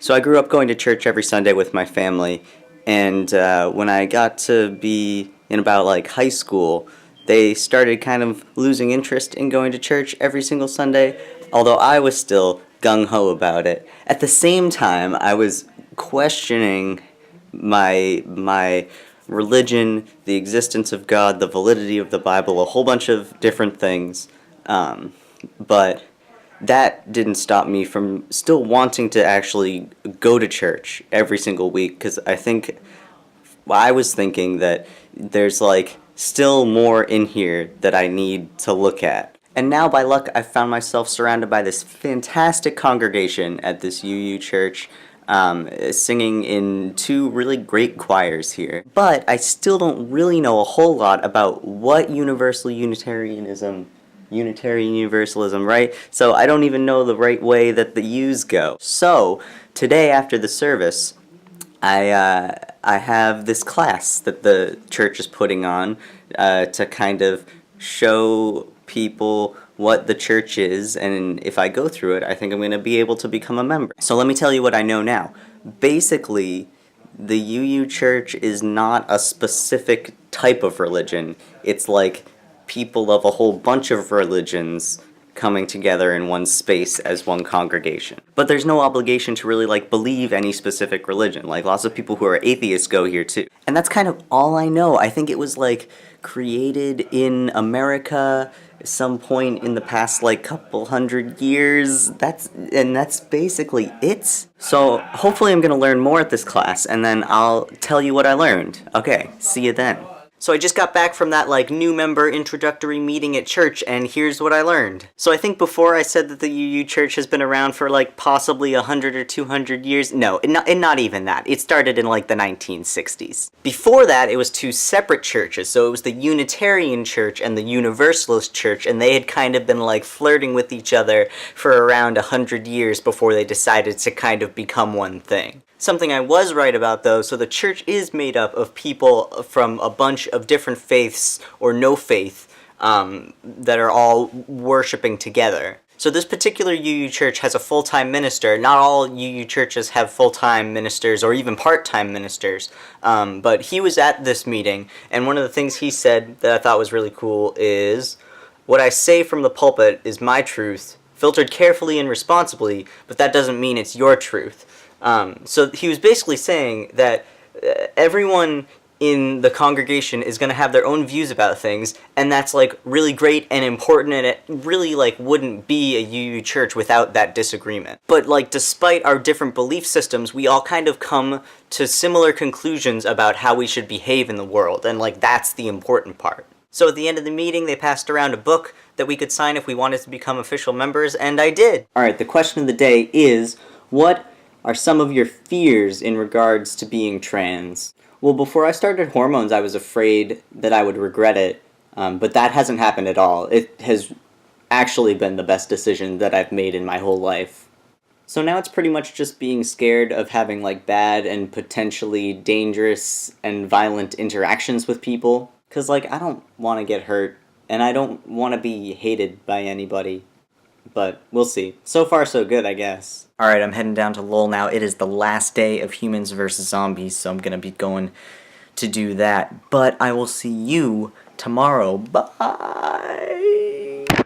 So I grew up going to church every Sunday with my family, and when I got to be in about like high school, they started kind of losing interest in going to church every single Sunday, although I was still gung-ho about it. At the same time, I was questioning my religion, the existence of God, the validity of the Bible, a whole bunch of different things. But that didn't stop me from still wanting to actually go to church every single week, because I was thinking that there's like still more in here that I need to look at. And now, by luck, I found myself surrounded by this fantastic congregation at this UU church, singing in two really great choirs here. But I still don't really know a whole lot about what Unitarian Universalism, right? So I don't even know the right way that the U's go. So today after the service, I have this class that the church is putting on to kind of show people what the church is, and if I go through it, I think I'm going to be able to become a member. So let me tell you what I know now. Basically, the UU church is not a specific type of religion. It's like people of a whole bunch of religions coming together in one space as one congregation. But there's no obligation to really like believe any specific religion. Like lots of people who are atheists go here too. And that's kind of all I know. I think it was like created in America at some point in the past like couple hundred years. That's basically it. So hopefully I'm gonna learn more at this class, and then I'll tell you what I learned. Okay, see you then. So I just got back from that like new member introductory meeting at church, and here's what I learned. So I think before I said that the UU church has been around for like possibly 100 or 200 years. No, not even that. It started in like the 1960s. Before that, it was two separate churches. So it was the Unitarian Church and the Universalist Church, and they had kind of been like flirting with each other for around 100 years before they decided to kind of become one thing. Something I was right about, though, so the church is made up of people from a bunch of different faiths, or no faith, that are all worshiping together. So this particular UU church has a full-time minister. Not all UU churches have full-time ministers or even part-time ministers, but he was at this meeting, and one of the things he said that I thought was really cool is, "What I say from the pulpit is my truth, filtered carefully and responsibly, but that doesn't mean it's your truth." So he was basically saying that everyone in the congregation is going to have their own views about things, and that's like really great and important, and it really like wouldn't be a UU church without that disagreement. But like despite our different belief systems, we all kind of come to similar conclusions about how we should behave in the world, and like that's the important part. So at the end of the meeting, they passed around a book that we could sign if we wanted to become official members, and I did. Alright, the question of the day is, what are some of your fears in regards to being trans? Well, before I started hormones, I was afraid that I would regret it, but that hasn't happened at all. It has actually been the best decision that I've made in my whole life. So now it's pretty much just being scared of having like bad and potentially dangerous and violent interactions with people. Because like I don't want to get hurt, and I don't want to be hated by anybody. But we'll see. So far, so good, I guess. Alright, I'm heading down to Lowell now. It is the last day of Humans vs. Zombies, so I'm gonna be going to do that. But I will see you tomorrow. Bye!